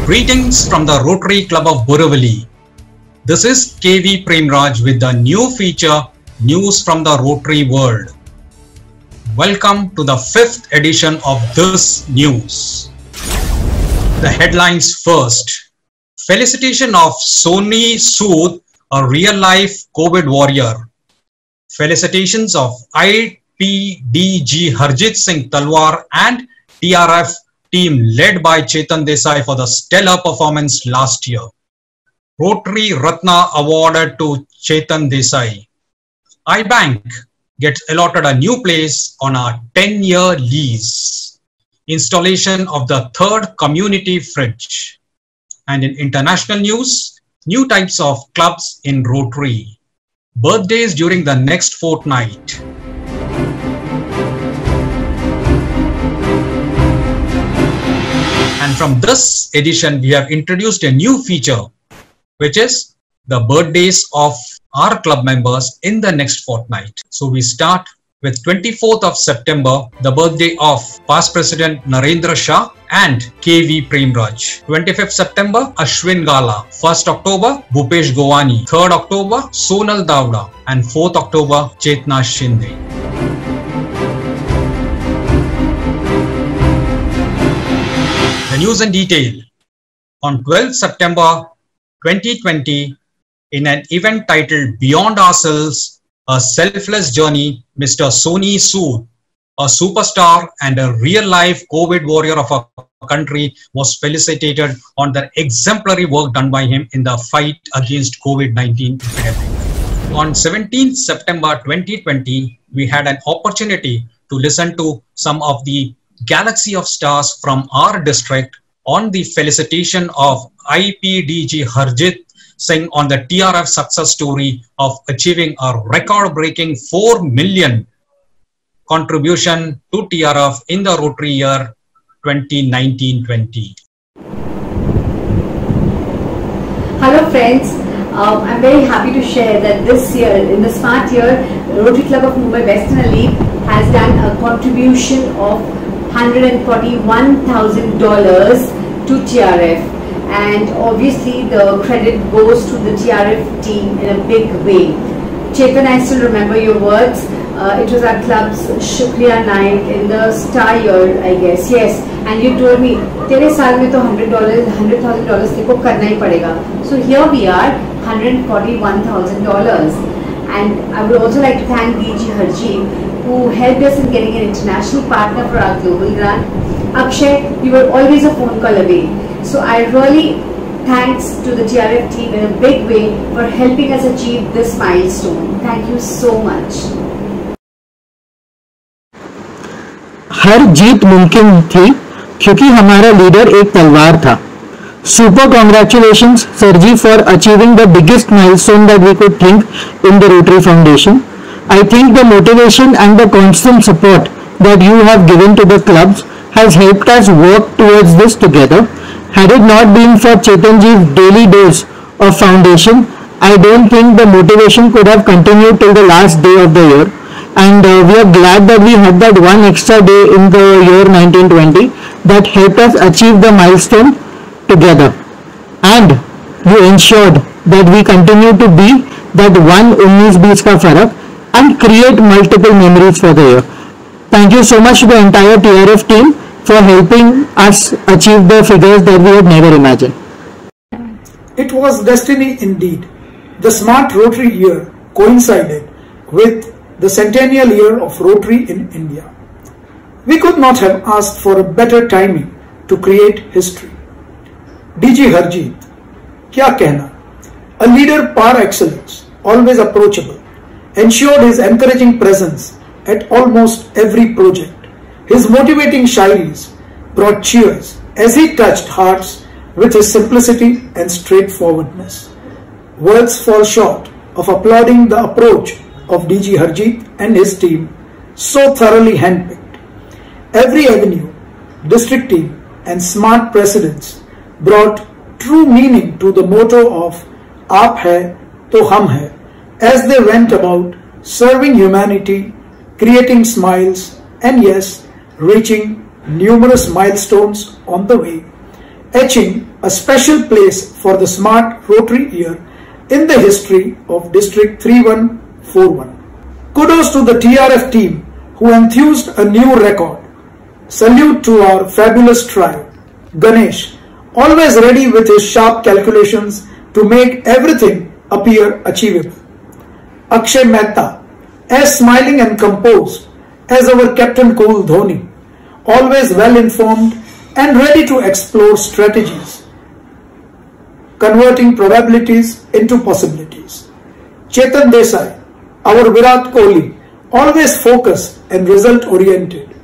Greetings from the Rotary Club of Borivali. This is KV Premraj with the new feature News from the Rotary World. Welcome to the 5th edition of this news. The headlines first. Felicitation of Soni Sood, a real-life COVID warrior. Felicitations of IPDG Harjit Singh Talwar and TRF team led by Chetan Desai for the stellar performance last year. Rotary Ratna awarded to Chetan Desai. iBank gets allotted a new place on a 10-year lease. Installation of the 3rd community fridge. And in international news, new types of clubs in Rotary. Birthdays during the next fortnight. And from this edition, we have introduced a new feature, which is the birthdays of our club members in the next fortnight. So we start with 24th of September, the birthday of past President Narendra Shah and KV Premraj. 25th September, Ashwin Gala. 1st October, Bhupesh Gowani. 3rd October, Sonal Davda. And 4th October, Chetna Shinde. The news in detail. On 12th September 2020, in an event titled Beyond Ourselves, A Selfless Journey, Mr. Soni Sood, a superstar and a real-life COVID warrior of our country, was felicitated on the exemplary work done by him in the fight against COVID-19 epidemic. On 17th September 2020, we had an opportunity to listen to some of the galaxy of stars from our district on the felicitation of IPDG Harjit Singh on the TRF success story of achieving a record-breaking 4 million contribution to TRF in the Rotary year 2019-20. Hello friends, I'm very happy to share that this year, in the smart year, Rotary Club of Mumbai West and Elite has done a contribution of $141,000 to TRF, and obviously the credit goes to the TRF team in a big way. Chetan, I still remember your words. It was our club's Shukriya night in the star year, I guess. Yes, and you told me, "Tere saal mein to $100,000 teko karna hi padega." So here we are, $141,000. And I would also like to thank DG Harjit, who helped us in getting an international partner for our global grant. Akshay, you were always a phone call away. So I really thanks to the TRF team in a big way for helping us achieve this milestone. Thank you so much. हर जीत मुमकिन थी क्योंकि हमारा leader एक तलवार था. Super congratulations, Sirji, for achieving the biggest milestone that we could think in the Rotary Foundation. I think the motivation and the constant support that you have given to the clubs has helped us work towards this together. Had it not been for Chetanji's daily dose of foundation, I don't think the motivation could have continued till the last day of the year. And we are glad that we had that one extra day in the year 1920 that helped us achieve the milestone together. And you ensured that we continue to be that one 19-20 ka farak and create multiple memories for the year. Thank you so much to the entire TRF team for helping us achieve the figures that we had never imagined. It was destiny indeed. The smart Rotary year coincided with the centennial year of Rotary in India. We could not have asked for a better timing to create history. DG Harjit, kya kehna? A leader par excellence, always approachable, ensured his encouraging presence at almost every project. His motivating shairis brought cheers as he touched hearts with his simplicity and straightforwardness. Words fall short of applauding the approach of DG Harjit and his team, so thoroughly handpicked. Every avenue, district team and smart presidents brought true meaning to the motto of "Aap hai to hum hai" as they went about serving humanity, creating smiles, and yes, reaching numerous milestones on the way, etching a special place for the Smart Rotary Year in the history of District 3141. Kudos to the TRF team who enthused a new record. Salute to our fabulous tribe. Ganesh, always ready with his sharp calculations to make everything appear achievable. Akshay Mehta, as smiling and composed as our Captain Cool Dhoni, always well informed and ready to explore strategies, converting probabilities into possibilities. Chetan Desai, our Virat Kohli, always focused and result oriented.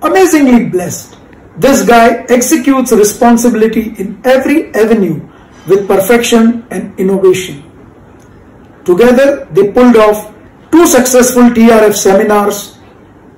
Amazingly blessed, this guy executes responsibility in every avenue with perfection and innovation. Together they pulled off 2 successful TRF seminars.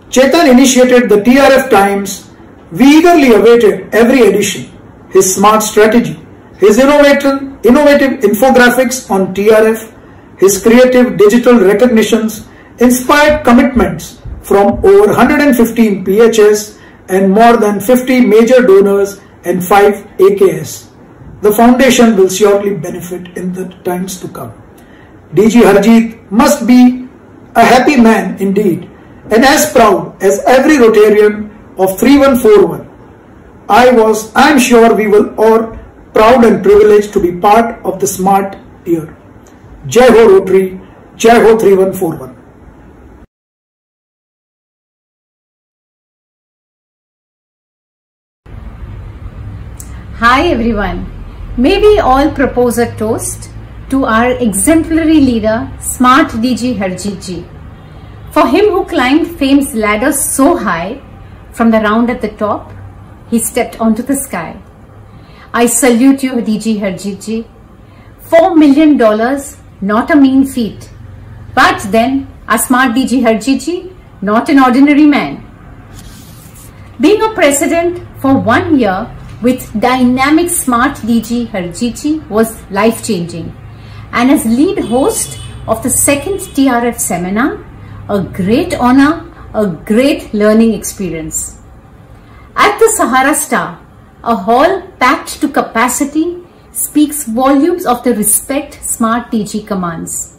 Chetan initiated the TRF Times. We eagerly awaited every edition. His smart strategy, his innovative infographics on TRF, his creative digital recognitions inspired commitments from over 115 PHS and more than 50 major donors and 5 AKS. The foundation will surely benefit in the times to come. DG Harjeet must be a happy man indeed, and as proud as every Rotarian of 3141. I am sure we will all proud and privileged to be part of the Smart Year. Jai Ho Rotary, Jai Ho 3141. Hi everyone. May we all propose a toast to our exemplary leader, Smart DG Harjeet Ji. For him who climbed fame's ladder so high, from the round at the top, he stepped onto the sky. I salute you, DG Harjeet Ji. $4 million, not a mean feat. But then, our Smart DG Harjeet Ji, not an ordinary man. Being a president for 1 year with dynamic Smart DG Harjeet Ji was life-changing. And as lead host of the 2nd TRF seminar, a great honor, a great learning experience. At the Sahara Star, a hall packed to capacity speaks volumes of the respect Smart DG commands.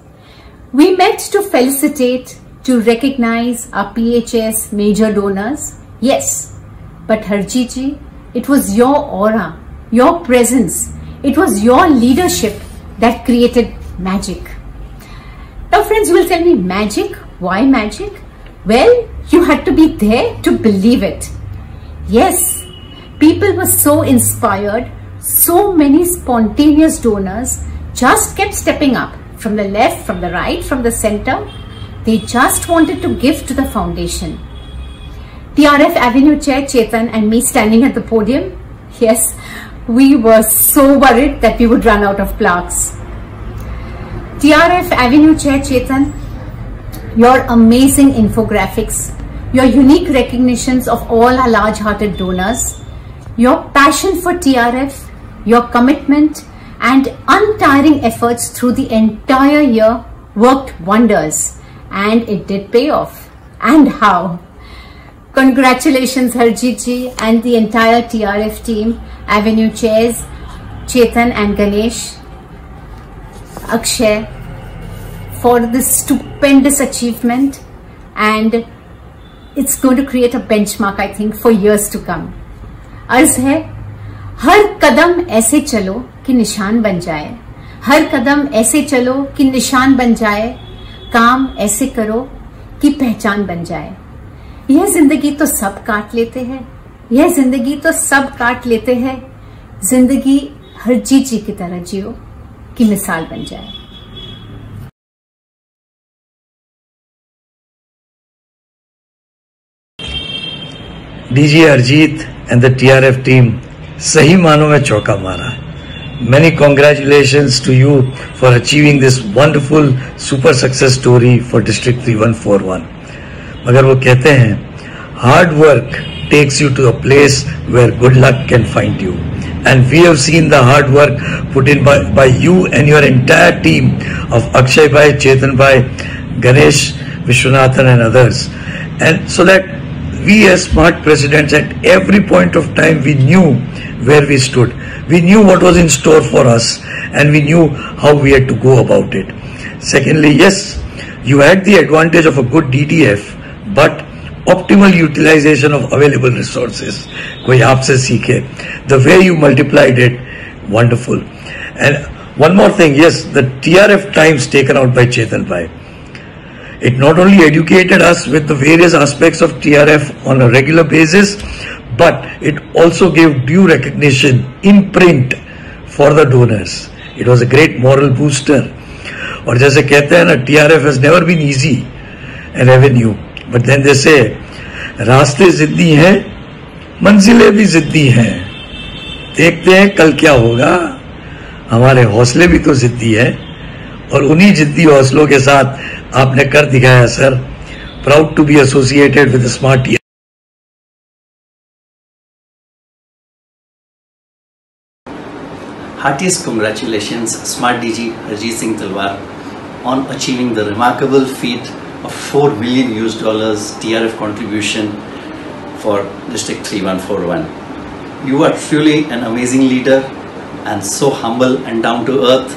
We met to felicitate, to recognize our PHS major donors, yes, but Harjeet Ji, it was your aura, your presence, it was your leadership that created magic. Now friends, you will tell me magic? Why magic? Well, you had to be there to believe it. Yes, people were so inspired, so many spontaneous donors just kept stepping up from the left, from the right, from the center. They just wanted to give to the foundation. TRF Avenue Chair Chetan and me standing at the podium, yes, we were so worried that we would run out of plaques. TRF Avenue Chair Chetan, your amazing infographics, your unique recognitions of all our large-hearted donors, your passion for TRF, your commitment and untiring efforts through the entire year worked wonders, and it did pay off. And how? Congratulations Harjeet Ji and the entire TRF team, Avenue Chairs, Chetan and Ganesh, Akshay, for this stupendous achievement, and it's going to create a benchmark, I think, for years to come. अर्ज है, हर कदम ऐसे चलो कि निशान बन जाए, हर कदम ऐसे चलो कि निशान बन जाए, काम ऐसे करो कि पहचान बन जाए. यह जिंदगी तो सब काट लेते हैं, यह जिंदगी तो सब काट लेते हैं, जिंदगी हरजीत जी की तरह जियो कि मिसाल बन जाए. DG Harjeet and the TRF team, सही मानों में चौका मारा. Many congratulations to you for achieving this wonderful super success story for District 3141. मगर वो कहते हैं, hard work takes you to a place where good luck can find you. And we have seen the hard work put in by you and your entire team of Akshay Bhai, Chetan Bhai, Ganesh, Vishwanathan and others. And so that we as smart presidents at every point of time we knew where we stood. We knew what was in store for us and we knew how we had to go about it. Secondly, yes, you had the advantage of a good DTF, but optimal utilization of available resources. Koi aapse seekhe. The way you multiplied it, wonderful. And one more thing, yes, the TRF times taken out by Chetan Bhai. It not only educated us with the various aspects of TRF on a regular basis, but it also gave due recognition in print for the donors. It was a great moral booster. और जैसे कहते हैं ना, TRF has never been easy an avenue, but then they say रास्ते जिद्दी हैं, मंजिलें भी जिद्दी हैं. देखते हैं कल क्या होगा. हमारे हौसले भी तो जिद्दी है और उन्हीं जिद्दी हौसलों के साथ आपने कर दिखाया sir. Proud to be associated with the smart TRF. Heartiest congratulations, Smart DG Harjeet Singh Talwar, on achieving the remarkable feat of $4 million TRF contribution for District 3141. You are truly an amazing leader and so humble and down to earth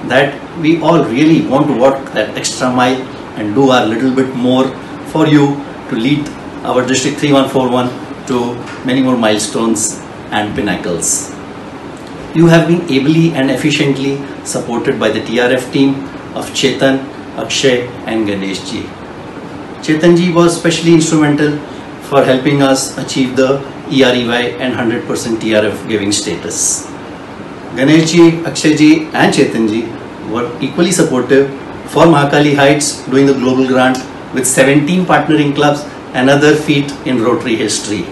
that we all really want to walk that extra mile and do our little bit more for you to lead our District 3141 to many more milestones and pinnacles. You have been ably and efficiently supported by the TRF team of Chetan, Akshay and Ganesh ji. Chetan ji was specially instrumental for helping us achieve the EREY and 100% TRF giving status. Ganesh ji, Akshay ji and Chetan ji were equally supportive for Mahakali Heights doing the global grant with 17 partnering clubs, another feat in Rotary history.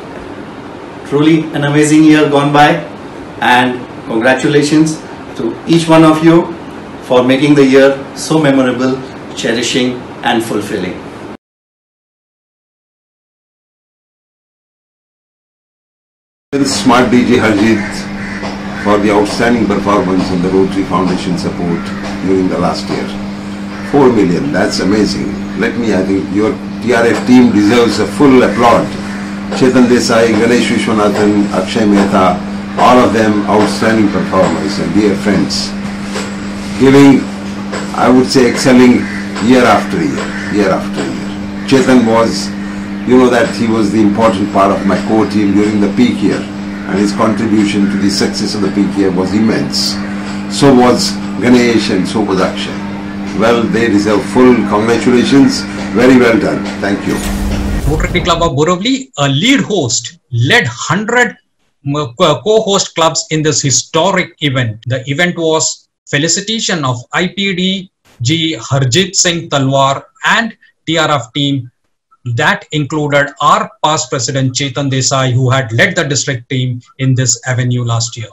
Truly an amazing year gone by, and congratulations to each one of you for making the year so memorable, cherishing and fulfilling. Smart DG Harjeet for the outstanding performance in the Rotary Foundation support during the last year. 4 million, that's amazing. I think your TRF team deserves a full applaud. Chetan Desai, Ganesh Vishwanathan, Akshay Mehta, all of them outstanding performers and dear friends. Giving, I would say, excelling year after year after year. Chetan was, you know that he was the important part of my core team during the peak year, and his contribution to the success of the peak year was immense. So was Ganesh and so was Akshay. Well, they deserve full congratulations. Very well done. Thank you. Rotary Club of Borivali, a lead host, led 100 co-host clubs in this historic event. The event was felicitation of IPD G Harjeet Singh Talwar and TRF team. That included our past president Chetan Desai, who had led the district team in this avenue last year.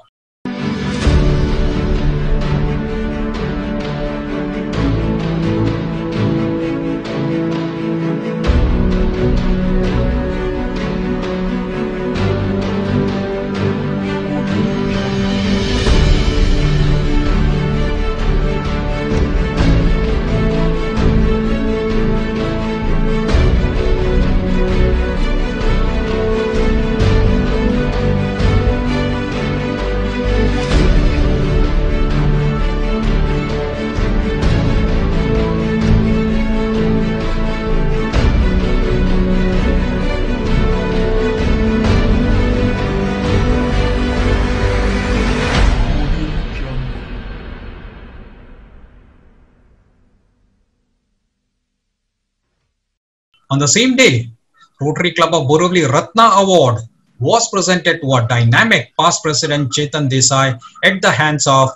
On the same day, Rotary Club of Borivali Ratna Award was presented to a dynamic past president Chetan Desai at the hands of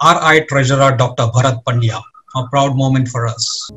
RI Treasurer Dr. Bharat Pandya. A proud moment for us.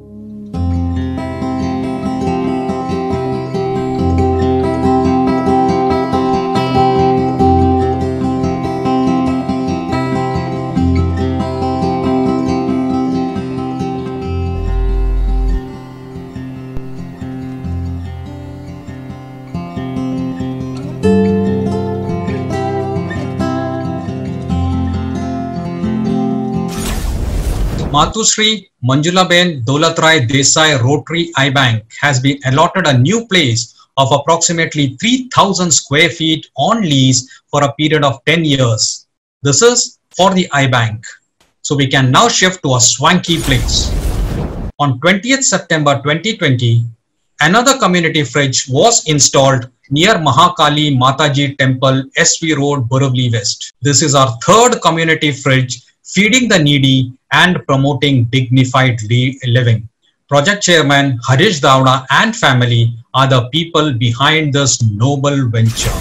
Matusri Manjulaben Dolatrai Desai Rotary I Bank has been allotted a new place of approximately 3,000 square feet on lease for a period of 10 years. This is for the iBank. So we can now shift to a swanky place. On 20th September 2020, another community fridge was installed near Mahakali Mataji Temple, SV Road, Borivali West. This is our third community fridge feeding the needy and promoting dignified living. Project Chairman Harish Davda and family are the people behind this noble venture.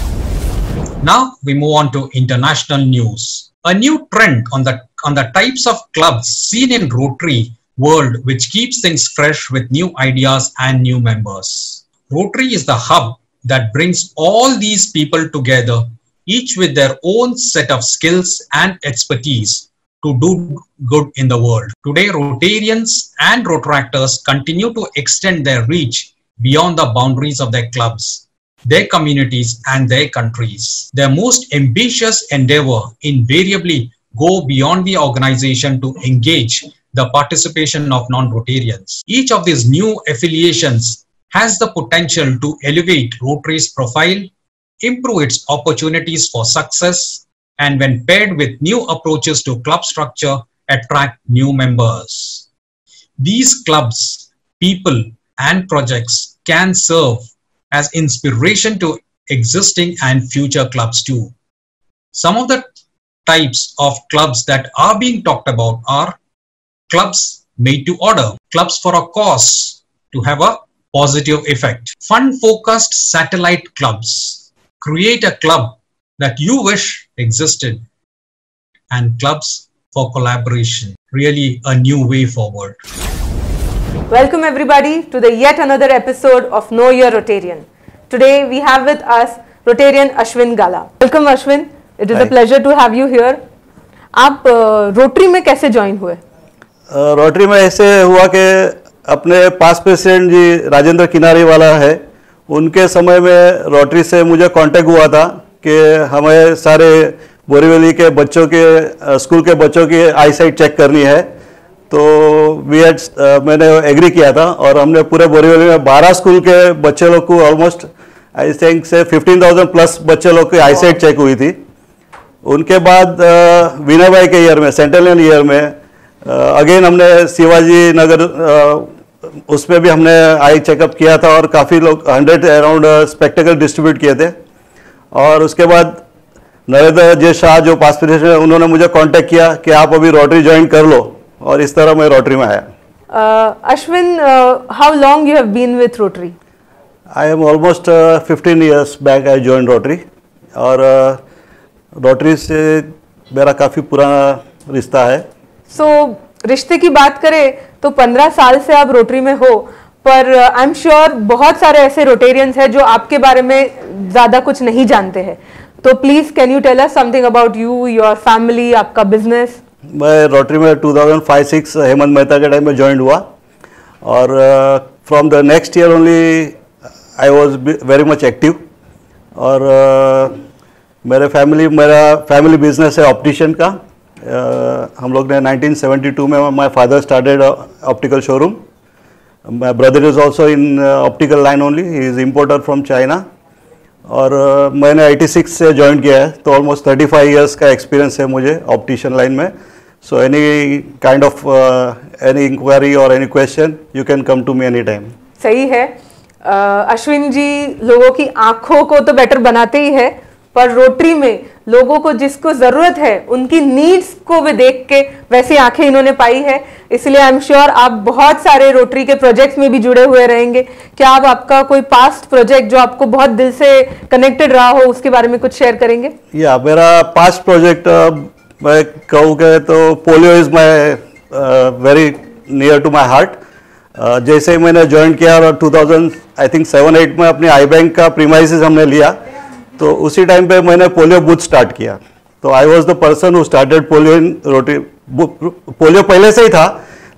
Now we move on to international news. A new trend on the types of clubs seen in Rotary world which keeps things fresh with new ideas and new members. Rotary is the hub that brings all these people together, each with their own set of skills and expertise to do good in the world. Today, Rotarians and Rotaractors continue to extend their reach beyond the boundaries of their clubs, their communities and their countries. Their most ambitious endeavor invariably go beyond the organization to engage the participation of non-Rotarians. Each of these new affiliations has the potential to elevate Rotary's profile, improve its opportunities for success, and when paired with new approaches to club structure, attract new members. These clubs, people, and projects can serve as inspiration to existing and future clubs too. Some of the types of clubs that are being talked about are clubs made to order, clubs for a cause to have a positive effect, fun-focused satellite clubs, create a club that you wish existed, and clubs for collaboration, really a new way forward. Welcome everybody to the yet another episode of Know Your Rotarian. Today we have with us Rotarian Ashwin Gala. Welcome Ashwin, it is a pleasure to have you here. आप rotary में कैसे join हुए? Rotary में ऐसे हुआ कि अपने पास president जी राजेंद्र किनारी वाला है, उनके समय में रोटरी से मुझे कांटेक्ट हुआ था कि हमें सारे बोरीवली के बच्चों के स्कूल के बच्चों की आई साइट चेक करनी है। तो मैंने एग्री किया था और हमने पूरे बोरीवली में 12 स्कूल के बच्चे लोग को ऑलमोस्ट आई थिंक से 15,000 प्लस बच्चे लोग की आई साइट चेक हुई थी। उनके बाद विनय भाई के ईयर में, सेंट्रल ईयर में अगेन हमने शिवाजी नगर उसमें भी हमने आई चेकअप किया था और काफ़ी लोग 100 अराउंड स्पेक्टिकल डिस्ट्रीब्यूट किए थे। और उसके बाद नरेंद्र जे शाह जो पास प्रेसिडेंट है, उन्होंने मुझे कांटेक्ट किया कि आप अभी रोटरी ज्वाइन कर लो, और इस तरह मैं रोटरी में आया। Ashwin, how long you have been with Rotary? I am almost 15 years back I join Rotary, और रोटरी से मेरा काफ़ी पुराना रिश्ता है। रिश्ते की बात करें तो 15 साल से आप रोटरी में हो, पर आई एम श्योर बहुत सारे ऐसे रोटेरियंस हैं जो आपके बारे में ज़्यादा कुछ नहीं जानते हैं। तो please can you tell us something about you, your family, आपका बिजनेस? मैं रोटरी में 2005-06 हेमंत मेहता के टाइम में ज्वाइन हुआ, और from the next year only I was very much active. और मेरा फैमिली बिजनेस है ऑप्टिशियन का। हम लोग ने 1972 में my father started optical showroom. My brother is also in optical line only, he is importer from China. और मैंने 86 से ज्वाइन किया है, तो ऑलमोस्ट 35 years का एक्सपीरियंस है मुझे ऑप्टिशियन लाइन में। So any kind of any enquiry और any question you can come to me any time. सही है। अश्विन जी लोगों की आंखों को तो बेटर बनाते ही है, पर रोटरी में लोगों को जिसको जरूरत है उनकी नीड्स को भी देख के वैसी आंखें इन्होंने पाई है। इसलिए आई एम श्योर आप बहुत सारे रोटरी के प्रोजेक्ट्स में भी जुड़े हुए रहेंगे। क्या आप आपका कोई पास्ट प्रोजेक्ट जो आपको बहुत दिल से कनेक्टेड रहा हो उसके बारे में कुछ शेयर करेंगे? या मेरा पास्ट प्रोजेक्ट मैं कहूँगा तो polio is my very near to my heart. जैसे ही मैंने ज्वाइन किया और 2007-08 में अपने आई बैंक का प्रीमाइसिस हमने लिया, तो उसी टाइम पे मैंने पोलियो बूथ स्टार्ट किया। तो I was the person who started polio in Rotary. Polio पहले से ही था,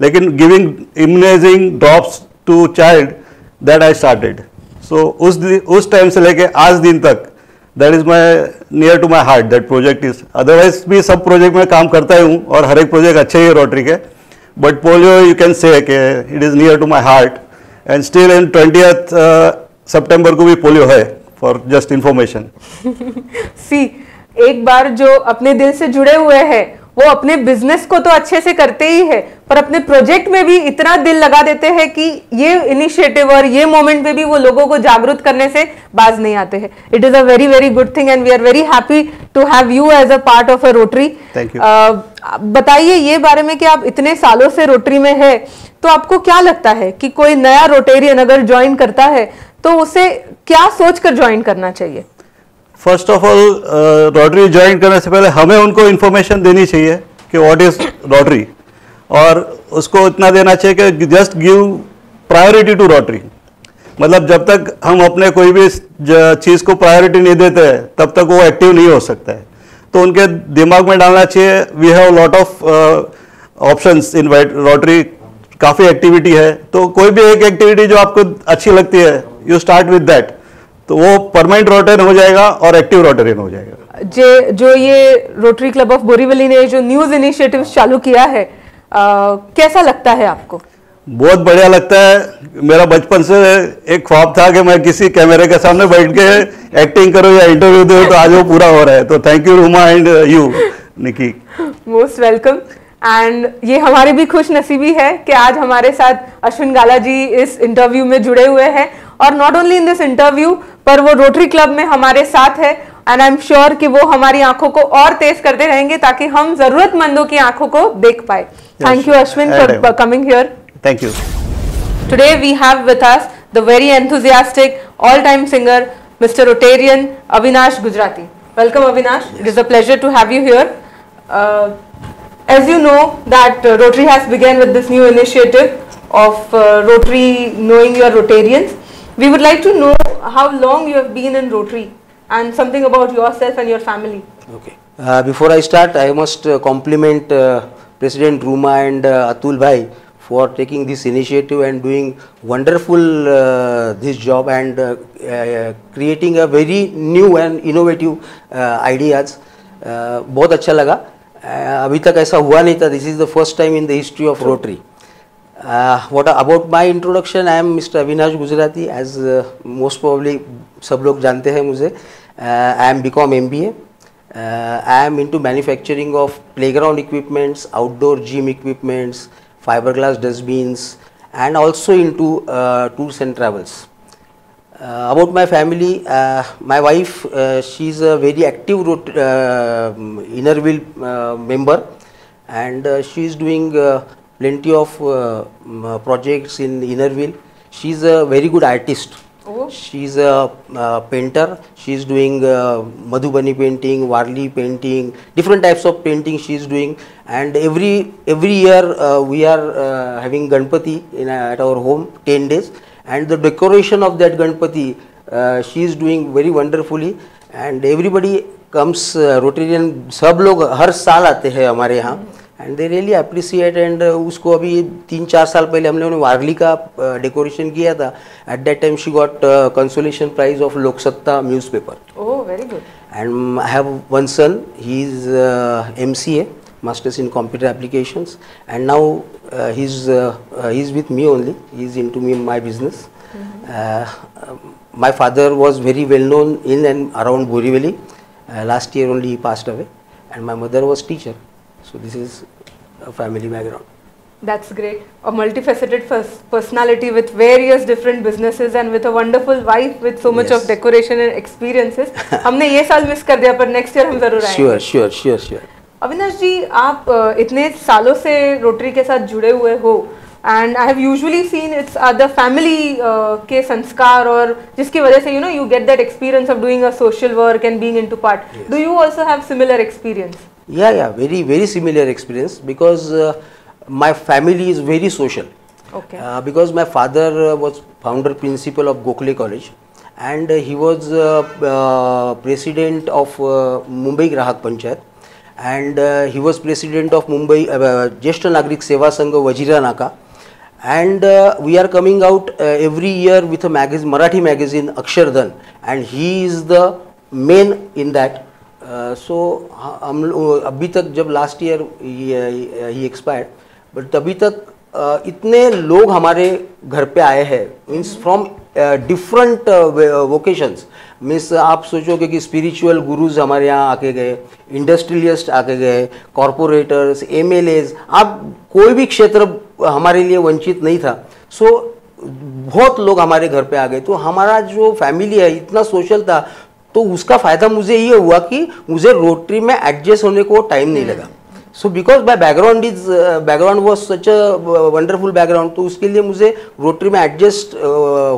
लेकिन giving immunizing drops to child that I started. So उस टाइम से लेके आज दिन तक that is my near to my heart, that project is. Otherwise भी सब प्रोजेक्ट में काम करता ही हूँ और हर एक प्रोजेक्ट अच्छे ही है रोटरी के, but polio you can say it is near to my heart. And still in 20th सितंबर को भी पोलियो है, फॉर जस्ट इंफॉर्मेशन। सी, एक बार जो अपने दिल से जुड़े हुए हैं वो अपने बिजनेस को तो अच्छे से करते ही है, पर अपने प्रोजेक्ट में भी इतना दिल लगा देते हैं कि ये इनिशिएटिव और ये मोमेंट पे भी वो लोगों को जागरूक करने से बाज नहीं आते हैं। It is a very very good thing and we are very happy to have you as a part of a Rotary. Thank you. बताइए ये बारे में कि आप इतने सालों से रोटरी में है, तो आपको क्या लगता है कि कोई नया रोटेरियन अगर ज्वाइन करता है तो उसे क्या सोचकर ज्वाइन करना चाहिए? First of all, rotary join करने से पहले हमें उनको इन्फॉर्मेशन देनी चाहिए कि व्हाट इज रोटरी, और उसको इतना देना चाहिए कि just give priority to Rotary. मतलब जब तक हम अपने कोई भी चीज़ को प्रायोरिटी नहीं देते हैं तब तक वो एक्टिव नहीं हो सकता है। तो उनके दिमाग में डालना चाहिए we have lot of options in Rotary, काफ़ी एक्टिविटी है, तो कोई भी एक एक्टिविटी जो आपको अच्छी लगती है यू स्टार्ट विद दैट, तो वो परमानेंट रोटेरियन हो जाएगा और एक्टिव रोटेरियन हो जाएगा। जो ये रोटरी क्लब ऑफ बोरीवली ने जो न्यूज इनिशिएटिव चालू किया है, कैसा लगता है आपको? बहुत बढ़िया लगता है। मेरा बचपन से एक ख्वाब था कि मैं किसी कैमरे के सामने बैठ के एक्टिंग करूं या इंटरव्यू दूं, तो आज वो पूरा हो रहा है। तो thank you Ruma and you Nikki, most welcome. And ये हमारी भी खुश नसीबी है कि आज हमारे साथ अश्विन गाला जी इस इंटरव्यू में जुड़े हुए हैं, और not only in this interview पर वो रोटरी क्लब में हमारे साथ है, एंड आई एम श्योर कि वो हमारी आंखों को और तेज करते रहेंगे ताकि हम जरूरतमंदों की आंखों को देख पाए। Thank you Ashwin for coming here. Thank you. Today we have with us the very enthusiastic all-time singer Mr. Rotarian Avinash Gujrati. Welcome Avinash. Yes. It is a pleasure to have you here. As you know that Rotary has begun with this new initiative of Rotary knowing your Rotarians. We would like to know how long you have been in Rotary and something about yourself and your family. Okay. Before I start, I must compliment President Ruma and Atul Bhai for taking this initiative and doing wonderful this job and creating a very new and innovative ideas. बहुत अच्छा लगा। अभी तक ऐसा हुआ नहीं था। This is the first time in the history of Rotary. What about my introduction? I am Mr. Avinash Gujrati, as most probably सब लोग जानते हैं मुझे। I am BCom MBA. I am into manufacturing of playground equipments, outdoor gym equipments, fiberglass dustbins, and also into tours and travels. About my family, my wife, she is a very active Innerville member, and she is doing plenty of projects in Innerville. She is a very good artist. Oh. She is a painter. She is doing Madhubani painting, Warli painting, different types of painting she is doing. And every year we are having Ganpati at our home 10 days, and the decoration of that Ganpati she is doing very wonderfully, and everybody comes Rotarian, सब लोग हर साल आते हैं हमारे यहाँ, and they really appreciate. And उसको अभी 3-4 साल पहले हमने उन्हें वारली का डेकोरेशन किया था. At that time she got consolation prize of Lok Satta newspaper. Oh, very good. And I have one son. He is MCA, Masters in Computer Applications, and now he's with me only. He's into my business. My father was very well known in and around Borivali. Last year only he passed away, and my mother was teacher. So this is a family background. That's great. A multifaceted personality with various different businesses and with a wonderful wife with so much of decoration and experiences. हमने ये साल miss कर दिया, पर next year हम जरूर आएंगे। Sure. Avinash जी, आप इतने सालों से रोटरी के साथ जुड़े हुए हो, and I have usually seen it's the family के संस्कार और जिसकी वजह से you get that experience of doing a social work and being into part. Yes. Do you also have similar experience? Yeah, very similar experience, because my family is very social. Okay. Because my father was founder principal of Gokhale College, and he was president of Mumbai Grahak Panchayat, and he was president of Mumbai Jyeshta Nagrik Seva Sangh Wajira Naka, and we are coming out every year with a magazine, Marathi magazine Akshardhan, and he is the main in that. So हम अभी तक, जब last year he expired, but तभी तक इतने लोग हमारे घर पे आए हैं, means from different vocations, means आप सोचोगे कि स्पिरिचुअल गुरुज हमारे यहाँ आके गए, इंडस्ट्रियलिस्ट आके गए, कॉरपोरेटर्स, MLAs, आप कोई भी क्षेत्र हमारे लिए वंचित नहीं था। सो बहुत लोग हमारे घर पे आ गए, तो हमारा जो फैमिली है इतना सोशल था, तो उसका फ़ायदा मुझे ये हुआ कि मुझे रोटरी में एडजस्ट होने को टाइम नहीं लगा। So because my background was such a wonderful background, तो उसके लिए मुझे रोटरी में एडजस्ट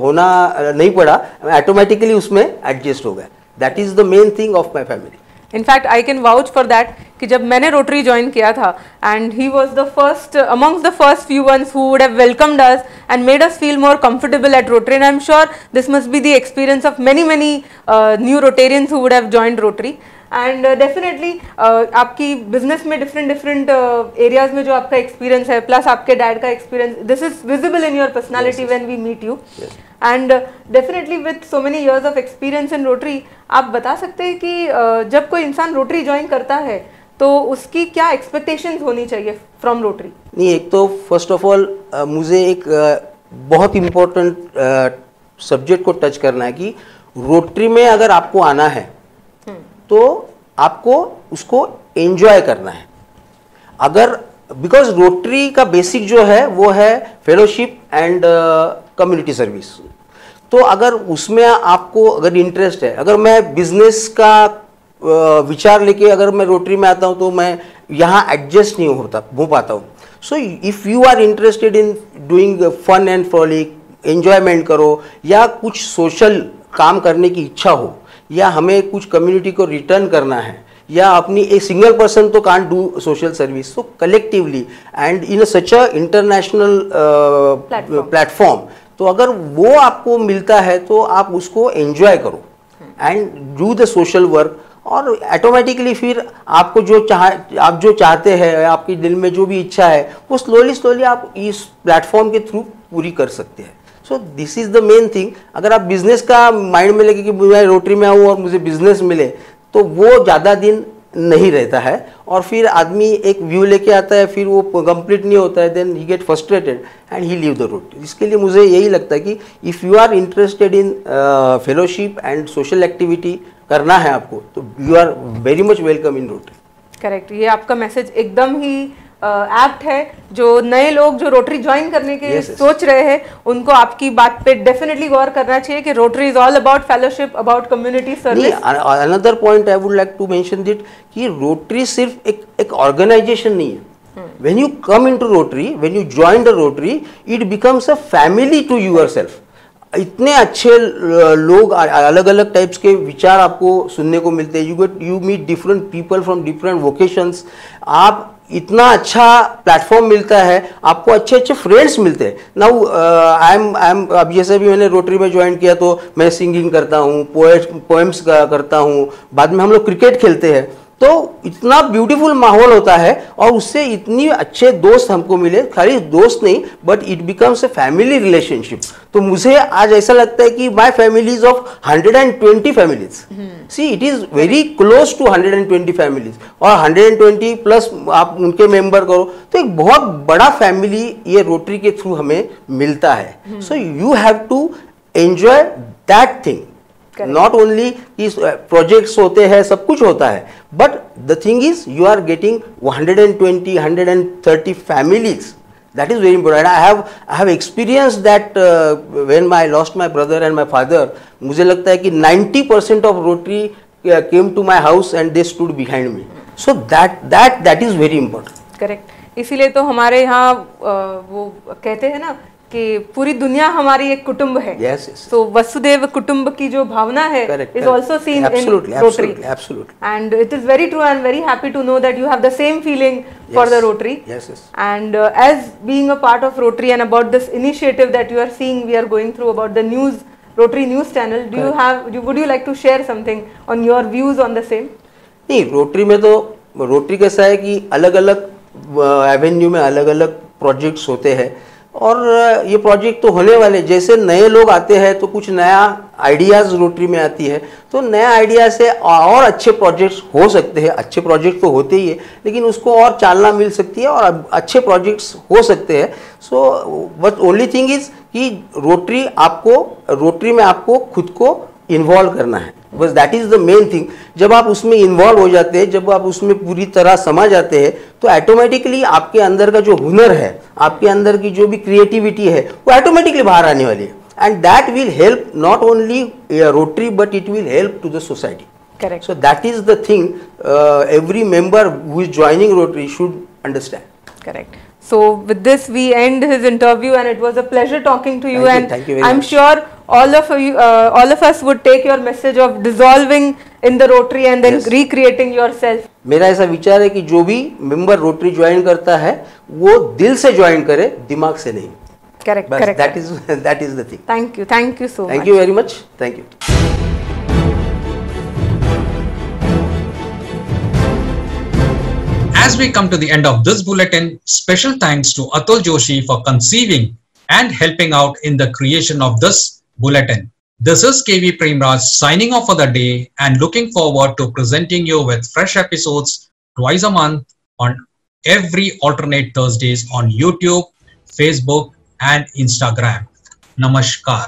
होना नहीं पड़ा, ऑटोमेटिकली उसमें एडजस्ट हो गया। That is the main thing of my family. In fact I can vouch for that कि जब मैंने रोटरी ज्वाइन किया था, and he was the first amongst the first few ones who would have welcomed us and made us feel more comfortable at rotary, and I am sure this must be the experience of many new Rotarians who would have joined rotary. And definitely आपकी business में different areas में जो आपका experience है, plus आपके dad का experience, this is visible in your personality when we meet you. And definitely with so many years of experience in Rotary, आप बता सकते हैं कि जब कोई इंसान रोटरी ज्वाइन करता है तो उसकी क्या एक्सपेक्टेशंस होनी चाहिए फ्रॉम रोटरी? नहीं, एक तो फर्स्ट ऑफ ऑल मुझे एक बहुत इम्पोर्टेंट सब्जेक्ट को टच करना है कि रोटरी में अगर आपको आना है तो आपको उसको एंजॉय करना है। अगर बिकॉज रोटरी का बेसिक जो है वो है फेलोशिप एंड कम्युनिटी सर्विस, तो अगर उसमें आपको अगर इंटरेस्ट है, अगर मैं बिजनेस का विचार लेके अगर मैं रोटरी में आता हूँ तो मैं यहाँ एडजस्ट नहीं हो पाता हूँ। So if you are interested in doing fun and frolic, enjoyment करो, या कुछ सोशल काम करने की इच्छा हो, या हमें कुछ कम्युनिटी को रिटर्न करना है, या अपनी एक सिंगल पर्सन तो can't do social service, so collectively and in such a international platform, तो अगर वो आपको मिलता है तो आप उसको एंजॉय करो and do the social work, और ऑटोमेटिकली फिर आपको आप जो चाहते हैं, आपके दिल में जो भी इच्छा है, वो स्लोली आप इस प्लेटफॉर्म के थ्रू पूरी कर सकते हैं। So this is the main thing. अगर आप बिजनेस का माइंड में लेके कि मैं रोटरी में आऊँ और मुझे बिजनेस मिले, तो वो ज़्यादा दिन नहीं रहता है, और फिर आदमी एक व्यू लेके आता है, फिर वो कंप्लीट नहीं होता है, then he get frustrated and he leave the Rotary. इसके लिए मुझे यही लगता है कि if you are interested in fellowship and social activity करना है आपको, तो you are very much welcome in Rotary. Correct, ये आपका मैसेज एकदम ही एप्ट है। जो नए लोग जो रोटरी ज्वाइन करने के सोच रहे हैं, उनको आपकी बात पे डेफिनेटली गौर करना चाहिए कि Rotary is all about fellowship, about community service. Another point I would like to mention that कि रोटरी सिर्फ एक ऑर्गेनाइजेशन नहीं है। When you come into Rotary, when you join the Rotary, it becomes a family to yourself. इतने अच्छे लोग, अलग अलग टाइप्स के विचार आपको सुनने को मिलते हैं, you meet different people from different vocations, आप इतना अच्छा प्लेटफॉर्म मिलता है, आपको अच्छे अच्छे फ्रेंड्स मिलते हैं। नाउ आई एम अब जैसे भी मैंने रोटरी में ज्वाइन किया तो मैं सिंगिंग करता हूँ, पोएम्स करता हूँ, बाद में हम लोग क्रिकेट खेलते हैं, तो इतना ब्यूटीफुल माहौल होता है, और उससे इतनी अच्छे दोस्त हमको मिले, खाली दोस्त नहीं but it becomes a family relationship. तो मुझे आज ऐसा लगता है कि my family is of 120 families. See it is very close to 120 families, और 120 प्लस आप उनके मेंबर करो तो एक बहुत बड़ा फैमिली ये रोटरी के थ्रू हमें मिलता है। So you have to enjoy that thing. Not only कि प्रोजेक्ट्स होते हैं, सब कुछ होता है, but the thing is you are getting 120, 130 families. That is very important. I have experienced that when I lost my brother and my father. मुझे लगता है कि 90% of Rotary came to my house and they stood behind me. So that is very important. Correct. इसीलिए तो हमारे यहाँ वो कहते हैं ना कि पूरी दुनिया हमारी एक कुटुंब है। Yes, yes. So वसुदेव कुटुंब की जो भावना है is also seen in Rotary. Absolutely. And it is very true. I am very happy to know that you have the same feeling for the Rotary. Yes, yes. And as being a part of Rotary and about this initiative that you are seeing, we are going through about the news, Rotary News Channel. Would you like to share something on your views on the same? नहीं, rotary में तो rotary कैसा है कि अलग अलग Avenue में अलग अलग प्रोजेक्ट्स होते हैं, और ये प्रोजेक्ट तो होने वाले, जैसे नए लोग आते हैं तो कुछ नया आइडियाज़ रोटरी में आती है, तो नया आइडिया से और अच्छे प्रोजेक्ट्स हो सकते हैं। अच्छे प्रोजेक्ट तो होते ही है, लेकिन उसको और चालना मिल सकती है और अच्छे प्रोजेक्ट्स हो सकते हैं। So but only thing is कि रोटरी में आपको खुद को इन्वॉल्व करना है, बस that is the main thing. जब आप उसमें इन्वॉल्व हो जाते हैं, जब आप उसमें पूरी तरह समा जाते हैं, तो ऑटोमेटिकली आपके अंदर का जो हुनर है, आपके अंदर की जो भी क्रिएटिविटी है, वो ऑटोमेटिकली बाहर आने वाली है। And that will help not only Rotary but it will help to the society. Correct. So that is the thing every member who is joining Rotary should understand. Correct. So with this we end his interview, and it was a pleasure talking to you. Thank you very I'm much. sure all of us would take your message of dissolving in the Rotary and then Yes. recreating yourself. मेरा ऐसा विचार है कि जो भी member rotary join करता है वो दिल से ज्वाइन करे, दिमाग से नहीं। Correct. बस Correct. that is the thing. Thank you so much. Thank you very much. Thank you. As we come to the end of this bulletin, special thanks to Atul Joshi for conceiving and helping out in the creation of this bulletin. This is KV Premraj signing off for the day and looking forward to presenting you with fresh episodes twice a month on every alternate Thursdays on YouTube, Facebook and Instagram. Namaskar.